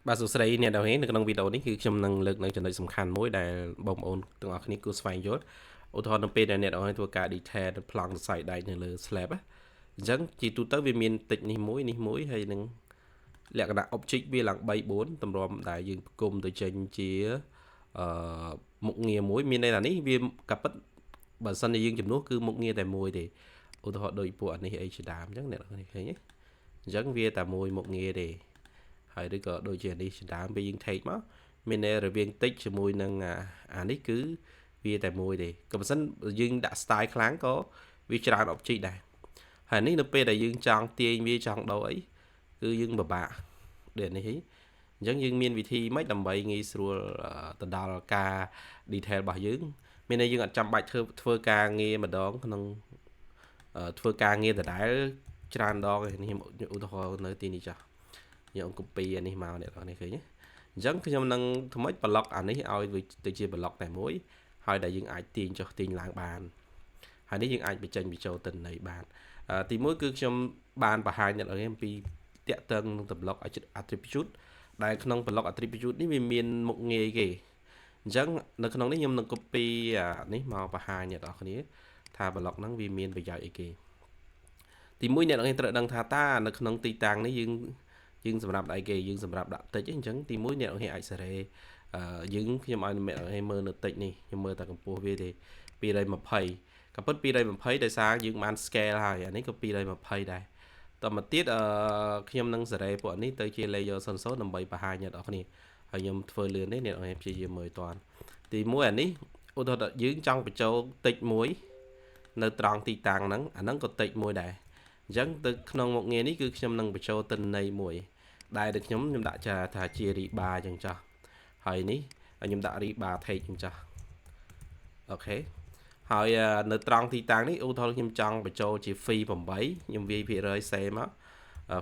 បាទសួស្តីអ្នកនរនេះនៅក្នុងវីដេអូនេះគឺខ្ញុំនឹងលើកនៅចំណុចសំខាន់មួយដែលបងប្អូនទាំងអស់គ្នាគួរស្វែងយល់ឧទាហរណ៍នៅពេលដែលអ្នកនរនេះធ្វើការ detail ប្លង់សរសៃដែកនៅលើ slab អញ្ចឹងជាទូទៅវាមានតិចនេះមួយហើយនឹងលក្ខណៈ object វាឡើង3 4តម្រាំដែលយើងផ្គុំទៅចេញជាមុខងារមួយមានន័យថានេះវាកាពិតបើសិនជាយើងចំនួនគឺមុខងារតែមួយទេឧទាហរណ៍ដូចពួកអានេះអីជាដើមអញ្ចឹងអ្នកនរនេះឃើញទេអញ្ចឹងវាតែមួយមុខងារទេហើយឬក៏ដូចជានេះជាដើមពេលយើង take មកមានន័យរវាងតិចជាមួយនឹងអានេះគឺវាតែមួយទេក៏បើសិនយើងដាក់ style ខ្លាំងក៏វាច្រើន object ដែរហើយនេះនៅពេលដែលយើងចង់ទាញវាចង់ដូរអីគឺយើងពិបាកដូចនេះអញ្ចឹងយើងមានវិធីម៉េចដើម្បីងាយស្រួលទៅដល់ការ detail របស់យើងមានន័យយើងអត់ចាំបាច់ធ្វើការងារម្ដងក្នុងធ្វើការងារដដែលច្រើនដងនេះឧទាហរណ៍នៅទីនេះចាស់យើង copy អានេះមកអ្នកនរនេះឃើញទេអញ្ចឹងខ្ញុំនឹងធ្វើម៉េច block អានេះឲ្យវាទៅជា block តែមួយហើយដែលយើងអាចទាញចុះទាញឡើងបានហើយនេះយើងអាចបញ្ចេញបញ្ចូលទិន្នន័យបានទីមួយគឺខ្ញុំបានបង្ហាញអ្នកនរនេះអំពីតាក់ទងនឹង block attribute ដែលក្នុង block attribute នេះវាមានមុខងារគេអញ្ចឹងនៅក្នុងនេះខ្ញុំនឹង copy នេះមកបង្ហាញអ្នកនរគ្នាថា block ហ្នឹងវាមានប្រយោជន៍អីគេទីមួយអ្នកនរត្រូវដឹងថាតើនៅក្នុងទីតាំងនេះយើងសម្រាប់អីគេយើងសម្រាប់ដាក់តិចអញ្ចឹងទីមួយអ្នកនរអាចសេរីយើងខ្ញុំឲ្យអ្នកនរមើលនៅតិចនេះខ្ញុំមើលតែកម្ពស់វាទេ220ក៏ពិត220ដោយសារយើងបាន scale ហើយអានេះក៏220ដែរតមកទៀតខ្ញុំនឹងសេរីពួកនេះទៅជា layer 00ដើម្បីបង្ហាញអ្នកនរគ្នាហើយខ្ញុំធ្វើលឿននេះអ្នកនរព្យាយាមមើលតាន់ទីមួយអានេះឧទាហរណ៍យើងចង់បញ្ចូលតិចមួយនៅត្រង់ទីតាំងហ្នឹងអាហ្នឹងក៏តិចមួយដែរអញ្ចឹងទៅក្នុងមុខងារនេះគឺខ្ញុំនឹងបញ្ចូលទិន្នន័យមួយដែលទៅខ្ញុំដាក់ថាជា rebar អញ្ចឹងចាស់ហើយនេះខ្ញុំដាក់ rebar take អញ្ចឹងចាស់អូខេហើយនៅត្រង់ទីតាំងនេះឧទាហរណ៍ខ្ញុំចង់បញ្ចូលជា fee 8ខ្ញុំវាយភាគរយ save មក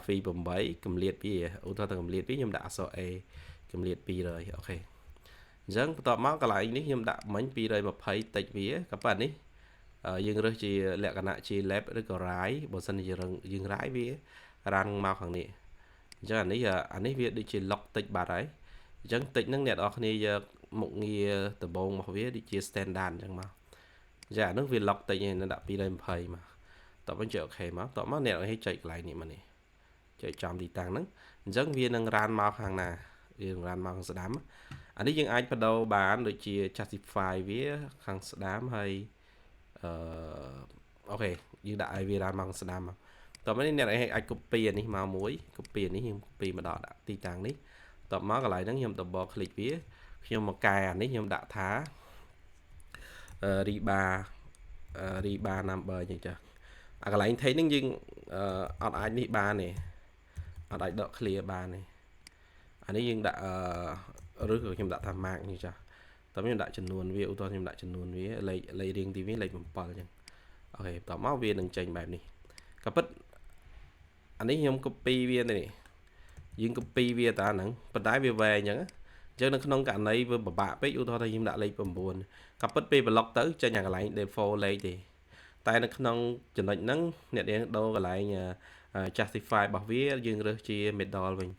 fee 8កម្លាតវាឧទាហរណ៍ទៅកម្លាតវាខ្ញុំដាក់អក្សរ A កម្លាត200អូខេអញ្ចឹងបន្ទាប់មកកន្លែងនេះខ្ញុំដាក់មិញ220តិចវាក៏ប៉ុន្តែនេះយើងរើសជាលក្ខណៈជា left ឬក៏ right បើសិនជាយើង right វា run មកខាងនេះអញ្ចឹងអានេះវាដូចជា lock តិចបាត់ហើយអញ្ចឹងតិចហ្នឹងអ្នកនរគ្នាយកមុខងារដំបូងរបស់វាដូចជា standard អញ្ចឹងមកចាអានោះវា lock តិចឯងដាក់220មកតបវិញចុច OK មកតបមកអ្នកនរចុចកន្លែងនេះមកនេះចុចចំទីតាំងហ្នឹងអញ្ចឹងវានឹង run មកខាងណាវានឹង run មកខាងស្ដាំអានេះយើងអាចបដូរបានដូចជា justify វាខាងស្ដាំហើយអូខេយើងដាក់ឲ្យវារ៉ានមកស្ដាំតោះនេះអ្នកអាច copy អានេះមកមួយ copy អានេះខ្ញុំ copy មកដល់ដាក់ទីតាំងនេះតោះមកកន្លែងហ្នឹងខ្ញុំ double click វាខ្ញុំមកកែអានេះខ្ញុំដាក់ថា rebar number អញ្ចឹងចាអាកន្លែង take ហ្នឹងយើងអត់អាចនេះបានទេអត់អាចដក clear បានទេអានេះយើងដាក់ឬក៏ខ្ញុំដាក់ថា mark នេះចាតើខ្ញុំដាក់ចំនួនវាឧទាហរណ៍ខ្ញុំដាក់ចំនួនវាលេខរៀងទីវាលេខ7អញ្ចឹងអូខេតមកវានឹងចេញបែបនេះក៏ពិតអានេះខ្ញុំ copy វានេះយើង copy វាតាហ្នឹងប៉ុន្តែវាវែងអញ្ចឹងនៅក្នុងករណីវាពិបាកពេកឧទាហរណ៍ថាខ្ញុំដាក់លេខ9ក៏ពិតពេល block ទៅចេញអាកន្លែង default លេខទេតែនៅក្នុងចំណុចហ្នឹងអ្នកនាងដូរកន្លែង justify របស់វាយើងរើសជា middle វិញ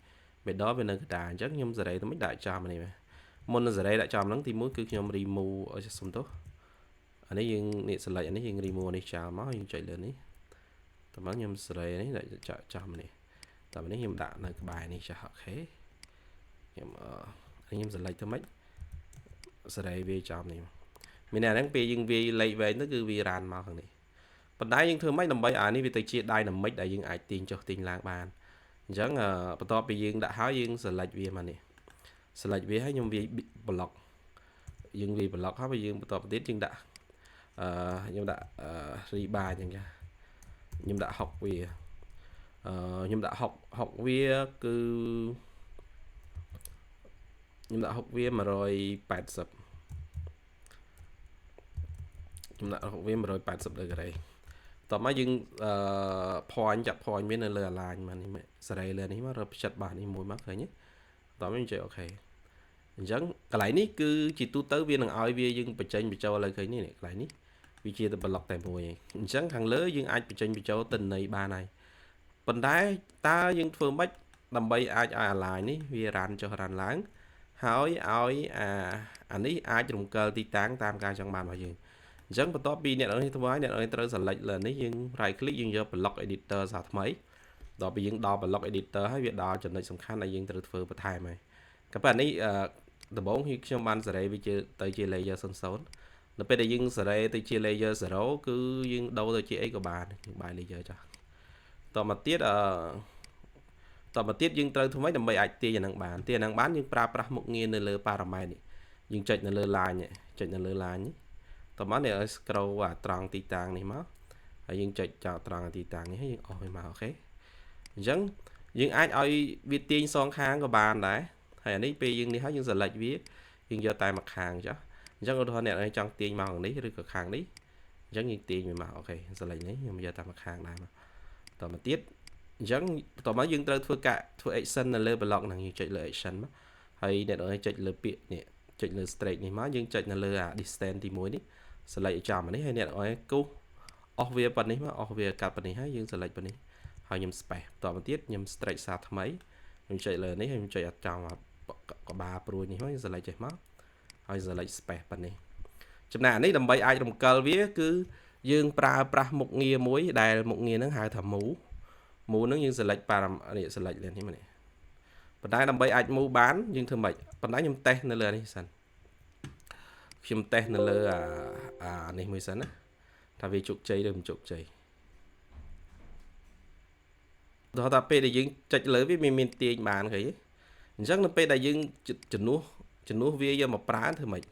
middle វានៅកណ្ដាលអញ្ចឹងខ្ញុំសេរីទៅមិនដាក់ចំនេះមុននឹងសេរីដាក់ចំហ្នឹងទីមួយគឺខ្ញុំ remove ឲ្យសុំទោះអានេះយើងនេះ select អានេះយើង remove នេះចោលមកយើងចុចលើនេះតើមកខ្ញុំសេរីនេះដាក់ចំនេះតើនេះខ្ញុំដាក់នៅក្បែរនេះចាស់អូខេខ្ញុំ select ទៅមិនសេរីវាចំនេះមានអាហ្នឹងពេលយើងវាយលេខវែងទៅគឺវារ៉ានមកខាងនេះប៉ុន្តែយើងធ្វើម៉េចដើម្បីអានេះវាទៅជា dynamic ដែលយើងអាចទាញចុះទាញឡើងបានអញ្ចឹងបន្ទាប់ពីយើងដាក់ហើយយើង select វាមកនេះ select វាហើយខ្ញុំវាយ block យើងវាយ block ហើយយើងបន្តទៀតយើងដាក់ខ្ញុំដាក់ rebar អញ្ចឹងចាខ្ញុំដាក់60វាខ្ញុំដាក់60វាគឺខ្ញុំដាក់60វា180ខ្ញុំដាក់60វា180ដឺក្រេតោះមកយើងpoint ចាប់ point វានៅលើ align មកនេះសេរីលើនេះមករកផ្ចិតបាសនេះមួយមកឃើញទេតោះយើងចុចអូខេអញ្ចឹងកន្លែងនេះគឺជាទូទៅវានឹងឲ្យវាយើងបញ្ចេញបញ្ចូលឲ្យឃើញនេះកន្លែងនេះវាជាតែ block តែមួយឯងអញ្ចឹងខាងលើយើងអាចបញ្ចេញបញ្ចូលទិន្នន័យបានហើយប៉ុន្តែតើយើងធ្វើម៉េច đầm bay ai lại ní vì ran cho ran láng hỏi anh ấy ai trong cơ ti tán tam ca trong bàn mà gì dẫn vào top pin này ở thứ mấy này ở tới giờ lệch là nếu nhưng right click nhưng giờ block editor sao mấy đó bị những đo block editor hay việc đo cho nên song khăn là những từ phơi bật thai mày các bạn ấy từ bốn khi trong bàn giờ đây bây giờ tới chia layer sân sốn nó bây giờ nhưng giờ đây tới chia layer giờ đó cứ nhưng đâu tới chia ấy của bạn bài layer choต่อมาទៀតយើងត្រូវធ្វើម៉េចដើម្បីអាចទាញអានឹងបានទាញអានឹងបានយើងប្រើប្រាស់មុខងារនៅលើ parameter នេះយើងចុចនៅលើ line ចុចនៅលើ line នេះតោះមកនេះឲ្យ scroll អាត្រង់ទីតាំងនេះមកហើយយើងចុចចោលត្រង់ទីតាំងនេះហើយយើងអស់វាមកអូខេអញ្ចឹងយើងអាចឲ្យវាទាញសងខាងក៏បានដែរហើយអានេះពេលយើងនេះហើយយើង select វាយើងយកតែមួយខាងចុះអញ្ចឹងឧទាហរណ៍អ្នកចង់ទាញមកខាងនេះឬក៏ខាងនេះអញ្ចឹងយើងទាញវាមកអូខេ select នេះខ្ញុំយកតែមួយខាងដែរមកតទៅទៀតអញ្ចឹងតមកយើងត្រូវធ្វើ action នៅលើ block ហ្នឹងយើងចុចលើ action មកហើយអ្នកនរចុចលើពាក្យនេះចុចលើ straight នេះមកយើងចុចនៅលើ distance ទី1នេះ select ចំនេះហើយអ្នកនរគូសអស់វាប៉ុណ្នេះមកអស់វាកាត់ប៉ុណ្នេះហើយយើង select ប៉ុណ្នេះហើយខ្ញុំ space តមកទៀតខ្ញុំ stretch សារថ្មីខ្ញុំចុចលើនេះហើយខ្ញុំចុចអត់ចំក្បាលព្រួយនេះមកយើង select ចេះមកហើយ select space ប៉ុណ្នេះចំណែកអានេះដើម្បីអាចរំកិលវាគឺយើងប្រើប្រាស់មុខងារមួយដែលមុខងារហ្នឹងហៅថា move ហ្នឹងយើង select select លេននេះមកនេះប៉ុន្តែដើម្បីអាច move បានយើងធ្វើម៉េចប៉ុន្តែខ្ញុំ test នៅលើនេះសិនខ្ញុំ test នៅលើនេះមួយសិនណាថាវាជោគជ័យឬមិនជោគជ័យដល់តែពេលដែលយើងចុចលើវាមានទាញបានឃើញអញ្ចឹងនៅពេលដែលយើងជំនួសវាយកមកប្រើធ្វើម៉េច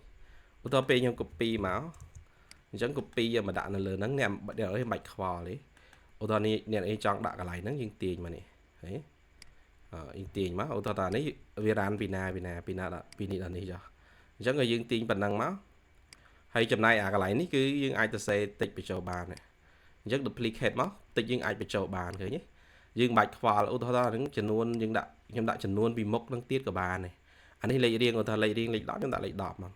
ឧទាហរណ៍ពេលខ្ញុំ copy មកអញ្ចឹង copy យកមកដាក់នៅលើហ្នឹងអ្នកមិនបាច់ខ្វល់ទេឧទាហរណ៍នេះអ្នកឯងចង់ដាក់កន្លែងហ្នឹងយើងទាញមកនេះហ៎យើងទាញមកឧទាហរណ៍នេះវារានពីណាដល់ពីនេះដល់នេះចុះអញ្ចឹងឲ្យយើងទាញប៉ុណ្ណឹងមកហើយចំណាយអាកន្លែងនេះគឺយើងអាចទៅសេតិចបញ្ចូលបានអញ្ចឹង duplicate មកតិចយើងអាចបញ្ចូលបានឃើញទេយើងមិនបាច់ខ្វល់ឧទាហរណ៍ហ្នឹងចំនួនយើងដាក់ខ្ញុំដាក់ចំនួនពីមុខហ្នឹងទៀតក៏បានដែរអានេះលេខរៀងឧទាហរណ៍លេខរៀងលេខ10ខ្ញុំដាក់លេខ10មក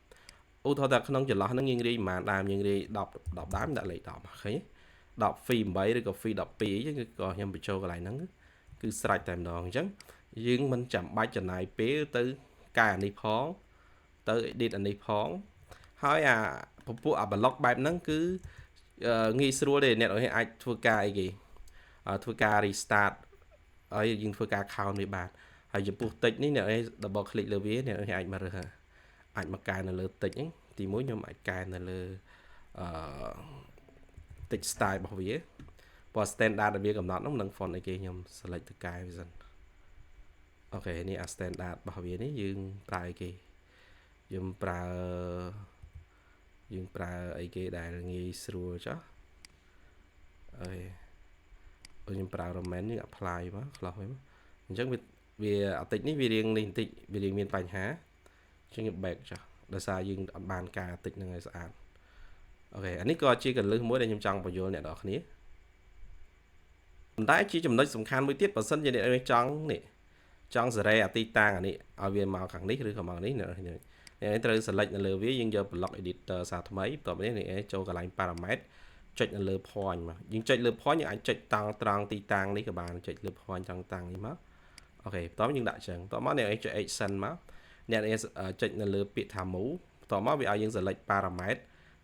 ឧទាហរណ៍ថាក្នុងចន្លោះហ្នឹងយើងរៀងប្រហែលដើមយើងរៀង10ដើមដាក់លេខ10ឃើញទេ10 fee 8ឬក៏ fee 12អីចឹងគឺក៏ខ្ញុំបញ្ចូលកន្លែងហ្នឹងគឺស្រេចតែម្ដងអញ្ចឹងយើងមិនចាំបាច់ចំណាយពេលទៅកែអានេះផងទៅ edit អានេះផងហើយពពួកblock បែបហ្នឹងគឺងាយស្រួលទេអ្នកអាចធ្វើការអីគេធ្វើការ restart ហើយយើងធ្វើការ count វាបានហើយចំពោះ text នេះអ្នក double click លើវាអ្នកអាចមករើសអាចមកកែនៅលើ text ហ្នឹងទី1ខ្ញុំអាចកែនៅលើtext style របស់វាព្រោះ standard ដែលវាកំណត់នោះនឹង font អីគេខ្ញុំ select ទៅកែវាសិនអូខេនេះ standard របស់វានេះយើងប្រើអីគេយើងប្រើអីគេដែលងាយស្រួលចុះខ្ញុំប្រើ Roman យើង apply មកខ្លះវិញអញ្ចឹងវាអាតិចនេះវារៀងនេះបន្តិចវារៀងមានបញ្ហាអញ្ចឹង back ចុះដោយសារយើងអត់បានការតិចហ្នឹងឲ្យស្អាតអូខេអានេះក៏ជាកលឹះមួយដែលខ្ញុំចង់បញ្យល់អ្នកនរគ្នាប៉ុន្តែជាចំណុចសំខាន់មួយទៀតបើសិនជាអ្នកចង់សេរីអាទីតាំងអានេះឲ្យវាមកខាងនេះឬក៏មកនេះអ្នកត្រូវ select នៅលើវាយើងយក block editor សារថ្មីបន្ទាប់នេះអ្នកចូលកន្លែង parameter ចុចនៅលើ point មកយើងចុចលើ point យើងអាចចុចត្រង់ទីតាំងនេះក៏បានចុចលើ point ត្រង់តាំងនេះមកអូខេបន្ទាប់យើងដាក់ចឹងបន្ទាប់មកអ្នកចុច action មកអ្នកចុចនៅលើពាក្យថា move បន្ទាប់មកវាឲ្យយើង select parameter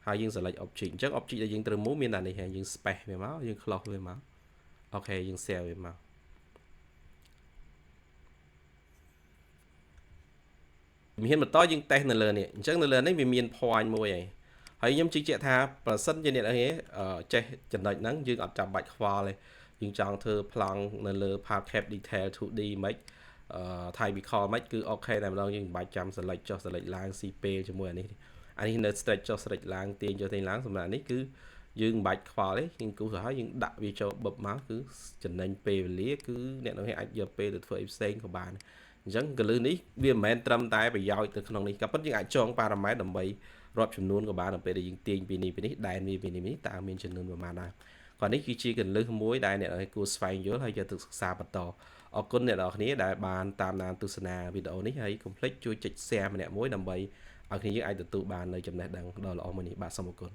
ហើយយើង select object អញ្ចឹង object ដែលយើងត្រូវ move មានតែនេះហើយយើង space វាមកយើង close វាមកអូខេយើង save វាមកមានបន្តយើង test នៅលើនេះអញ្ចឹងនៅលើនេះវាមាន point មួយហើយខ្ញុំជឿជាក់ថាប្រសិនជាអ្នកចេះចំណុចហ្នឹងយើងអត់ចាំបាច់ខ្វល់ទេយើងចង់ធ្វើប្លង់នៅលើ part detail 2D មិនថៃ recall មិនគឺអូខេតែម្ដងយើងមិនបាច់ចាំ select ចុះ select ឡើង ស៊ីពេលជាមួយអានេះនៅ stretch ចុះ stretch ឡើងទាញចុះទាញឡើងសម្រាប់នេះគឺយើងមិនបាច់ខ្វល់ទេយើងគូសទៅហើយយើងដាក់វាចូលបឹបមកគឺចំណេញពេលវេលាគឺអ្នកនឹងអាចយកពេលទៅធ្វើអីផ្សេងក៏បានអញ្ចឹងកលឹះនេះវាមិនមែនត្រឹមតែប្រយោជន៍ទៅក្នុងនេះក៏ប៉ុន្តែយើងអាចចង parameter ដើម្បីរាប់ចំនួនក៏បានដល់ពេលដែលយើងទាញពីនេះដែនវាពីនេះតើមានចំនួនប្រមាណដែរក៏នេះគឺជាកលឹះមួយដែលអ្នកគួរស្វែងយល់ហើយយកទៅសិក្សាបន្តអរគុណអ្នកនរគ្នាដែលបានតាមដានទស្សនាវីដេអូនេះហើយកុំភ្លេចជួយចុច share ម្នាក់មួយដើម្បីឲ្យគ្នាយើងអាចទទួលបាននៅចំណេះដឹងដ៏ល្អមួយនេះបាទសូមអរគុណ